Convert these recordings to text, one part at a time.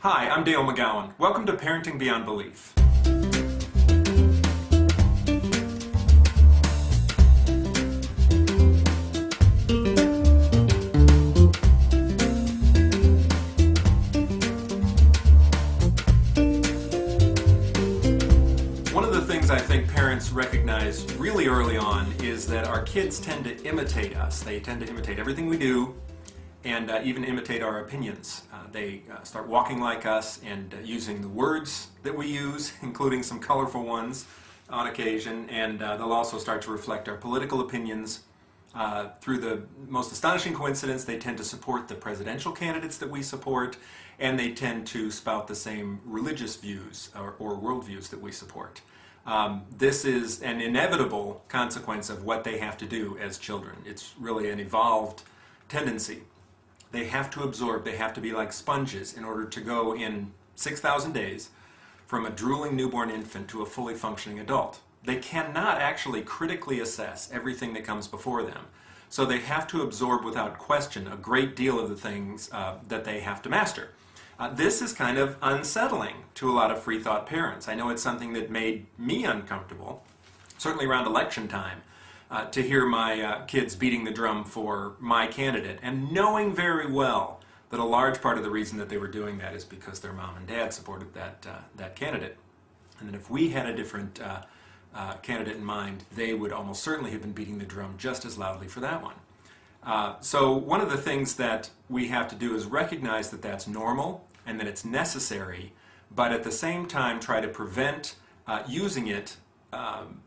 Hi, I'm Dale McGowan. Welcome to Parenting Beyond Belief. One of the things I think parents recognize really early on is that our kids tend to imitate us. They tend to imitate everything we do and even imitate our opinions. They start walking like us and using the words that we use, including some colorful ones on occasion, and they'll also start to reflect our political opinions. Through the most astonishing coincidence, they tend to support the presidential candidates that we support, and they tend to spout the same religious views or worldviews that we support. This is an inevitable consequence of what they have to do as children. It's really an evolved tendency. They have to absorb, they have to be like sponges in order to go in 6,000 days from a drooling newborn infant to a fully functioning adult. They cannot actually critically assess everything that comes before them. So they have to absorb without question a great deal of the things that they have to master. This is kind of unsettling to a lot of free thought parents. I know it's something that made me uncomfortable, certainly around election time. To hear my kids beating the drum for my candidate and knowing very well that a large part of the reason that they were doing that is because their mom and dad supported that candidate. And that if we had a different candidate in mind, they would almost certainly have been beating the drum just as loudly for that one. So one of the things that we have to do is recognize that that's normal and that it's necessary, but at the same time try to prevent using it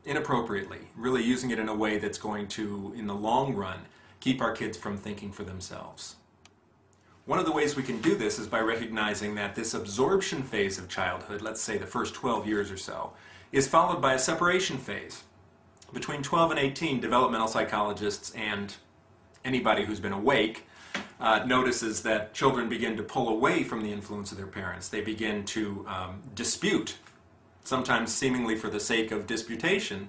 inappropriately, really using it in a way that's going to, in the long run, keep our kids from thinking for themselves. One of the ways we can do this is by recognizing that this absorption phase of childhood, let's say the first 12 years or so, is followed by a separation phase. Between 12 and 18, developmental psychologists and anybody who's been awake notices that children begin to pull away from the influence of their parents. They begin to dispute, sometimes seemingly for the sake of disputation,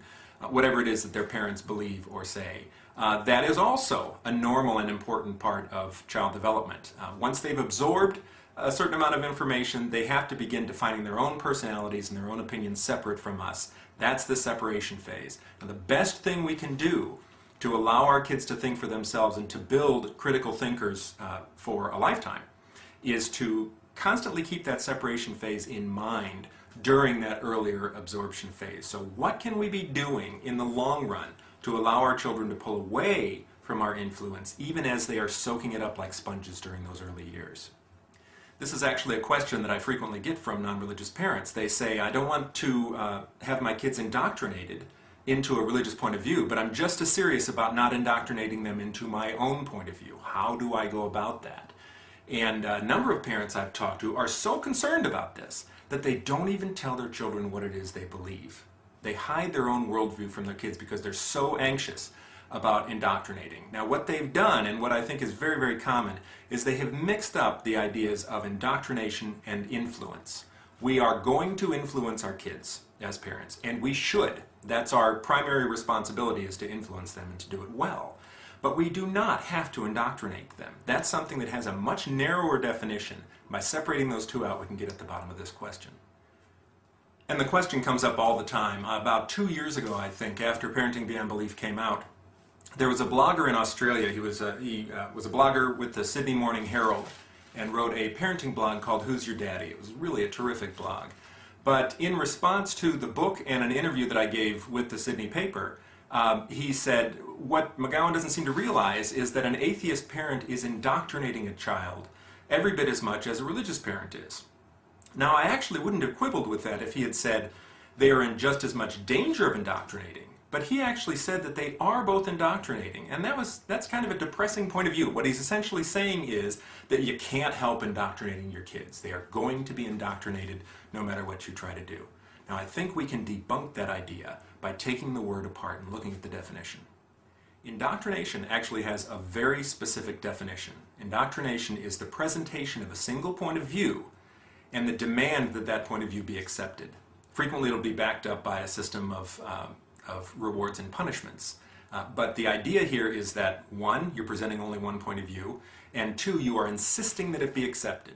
whatever it is that their parents believe or say. That is also a normal and important part of child development. Once they've absorbed a certain amount of information, they have to begin defining their own personalities and their own opinions separate from us. That's the separation phase. Now, the best thing we can do to allow our kids to think for themselves and to build critical thinkers for a lifetime is to constantly keep that separation phase in mind during that earlier absorption phase. So what can we be doing in the long run to allow our children to pull away from our influence even as they are soaking it up like sponges during those early years? This is actually a question that I frequently get from non-religious parents. They say, I don't want to have my kids indoctrinated into a religious point of view, but I'm just as serious about not indoctrinating them into my own point of view. How do I go about that? And a number of parents I've talked to are so concerned about this that they don't even tell their children what it is they believe. They hide their own worldview from their kids because they're so anxious about indoctrinating. Now, what they've done, and what I think is very, very common, is they have mixed up the ideas of indoctrination and influence. We are going to influence our kids as parents, and we should. That's our primary responsibility, is to influence them and to do it well. But we do not have to indoctrinate them. That's something that has a much narrower definition. By separating those two out, we can get at the bottom of this question. And the question comes up all the time. About 2 years ago, I think, after Parenting Beyond Belief came out, there was a blogger in Australia. He was a blogger with the Sydney Morning Herald and wrote a parenting blog called Who's Your Daddy? It was really a terrific blog. But in response to the book and an interview that I gave with the Sydney paper, he said, what McGowan doesn't seem to realize is that an atheist parent is indoctrinating a child every bit as much as a religious parent is. Now, I actually wouldn't have quibbled with that if he had said they are in just as much danger of indoctrinating, but he actually said that they are both indoctrinating, and that's kind of a depressing point of view. What he's essentially saying is that you can't help indoctrinating your kids. They are going to be indoctrinated no matter what you try to do. Now, I think we can debunk that idea by taking the word apart and looking at the definition. Indoctrination actually has a very specific definition. Indoctrination is the presentation of a single point of view and the demand that that point of view be accepted. Frequently it'll be backed up by a system of rewards and punishments. But the idea here is that, one, you're presenting only one point of view, and two, you are insisting that it be accepted.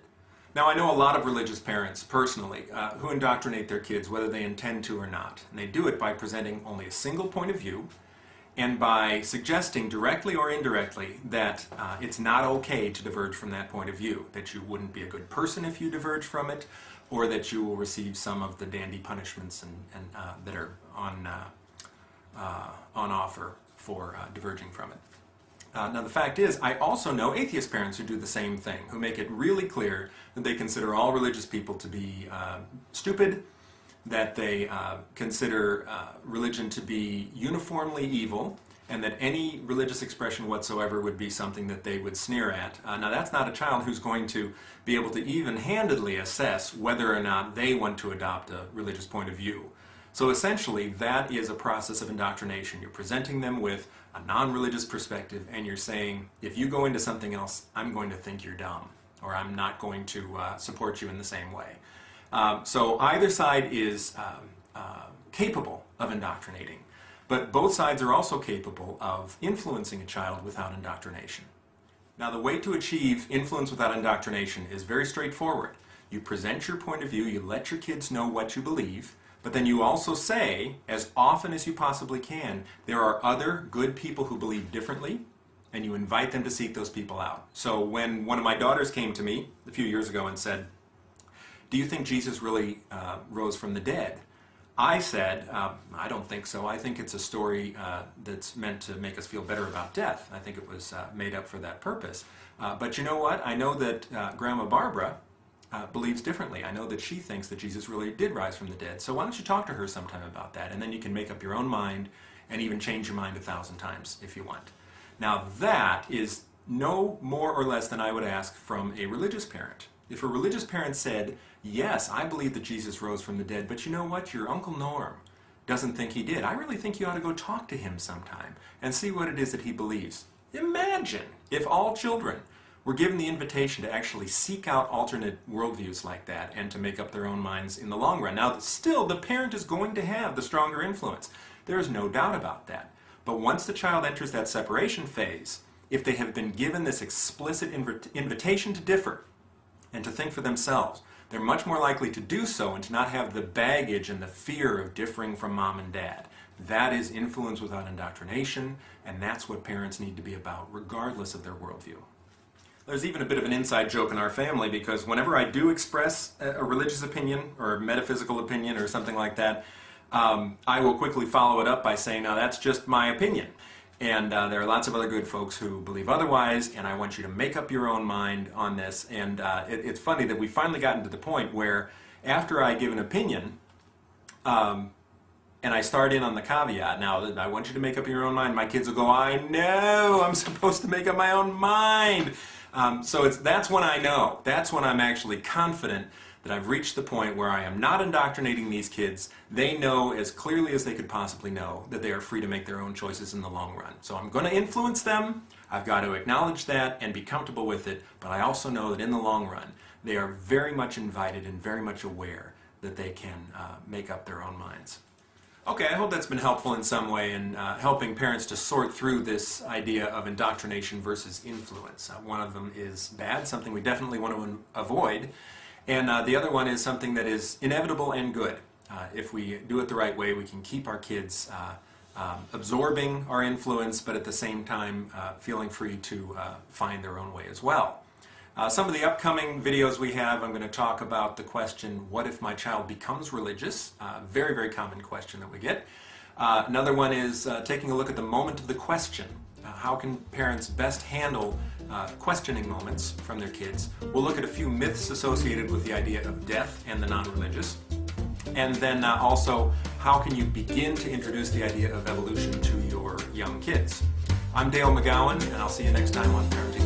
Now, I know a lot of religious parents, personally, who indoctrinate their kids whether they intend to or not. And they do it by presenting only a single point of view and by suggesting directly or indirectly that it's not okay to diverge from that point of view, that you wouldn't be a good person if you diverge from it, or that you will receive some of the dandy punishments that are on offer for diverging from it. Now the fact is, I also know atheist parents who do the same thing, who make it really clear that they consider all religious people to be stupid, that they consider religion to be uniformly evil, and that any religious expression whatsoever would be something that they would sneer at. Now that's not a child who's going to be able to even-handedly assess whether or not they want to adopt a religious point of view. So essentially, that is a process of indoctrination. You're presenting them with a non-religious perspective, and you're saying, if you go into something else, I'm going to think you're dumb, or I'm not going to support you in the same way. So either side is capable of indoctrinating, but both sides are also capable of influencing a child without indoctrination. Now, the way to achieve influence without indoctrination is very straightforward. You present your point of view, you let your kids know what you believe, but then you also say, as often as you possibly can, there are other good people who believe differently, and you invite them to seek those people out. So when one of my daughters came to me a few years ago and said, "Do you think Jesus really rose from the dead?" I said, "I don't think so. I think it's a story that's meant to make us feel better about death. I think it was made up for that purpose. But you know what? I know that Grandma Barbara believes differently. I know that she thinks that Jesus really did rise from the dead. So why don't you talk to her sometime about that? And then you can make up your own mind and even change your mind 1,000 times if you want." Now that is no more or less than I would ask from a religious parent. If a religious parent said, "Yes, I believe that Jesus rose from the dead, but you know what? Your Uncle Norm doesn't think he did. I really think you ought to go talk to him sometime and see what it is that he believes." Imagine if all children were given the invitation to actually seek out alternate worldviews like that and to make up their own minds in the long run. Now, still, the parent is going to have the stronger influence. There is no doubt about that. But once the child enters that separation phase, if they have been given this explicit invitation to differ and to think for themselves, they're much more likely to do so and to not have the baggage and the fear of differing from mom and dad. That is influence without indoctrination, and that's what parents need to be about, regardless of their worldview. There's even a bit of an inside joke in our family, because whenever I do express a religious opinion or a metaphysical opinion or something like that, I will quickly follow it up by saying, "Now that's just my opinion. And there are lots of other good folks who believe otherwise, and I want you to make up your own mind on this." And it's funny that we've finally gotten to the point where after I give an opinion, and I start in on the caveat, "Now, I want you to make up your own mind," my kids will go, "I know, I'm supposed to make up my own mind." So that's when I know, that's when I'm actually confident that I've reached the point where I am not indoctrinating these kids. They know as clearly as they could possibly know that they are free to make their own choices in the long run. So I'm going to influence them, I've got to acknowledge that and be comfortable with it, but I also know that in the long run, they are very much invited and very much aware that they can make up their own minds. Okay, I hope that's been helpful in some way in helping parents to sort through this idea of indoctrination versus influence. One of them is bad, something we definitely want to avoid, and the other one is something that is inevitable and good. If we do it the right way, we can keep our kids absorbing our influence, but at the same time feeling free to find their own way as well. Some of the upcoming videos we have, I'm going to talk about the question, what if my child becomes religious? Very, very common question that we get. Another one is taking a look at the moment of the question. How can parents best handle questioning moments from their kids? We'll look at a few myths associated with the idea of death and the non-religious. And then also, how can you begin to introduce the idea of evolution to your young kids? I'm Dale McGowan, and I'll see you next time on Parenting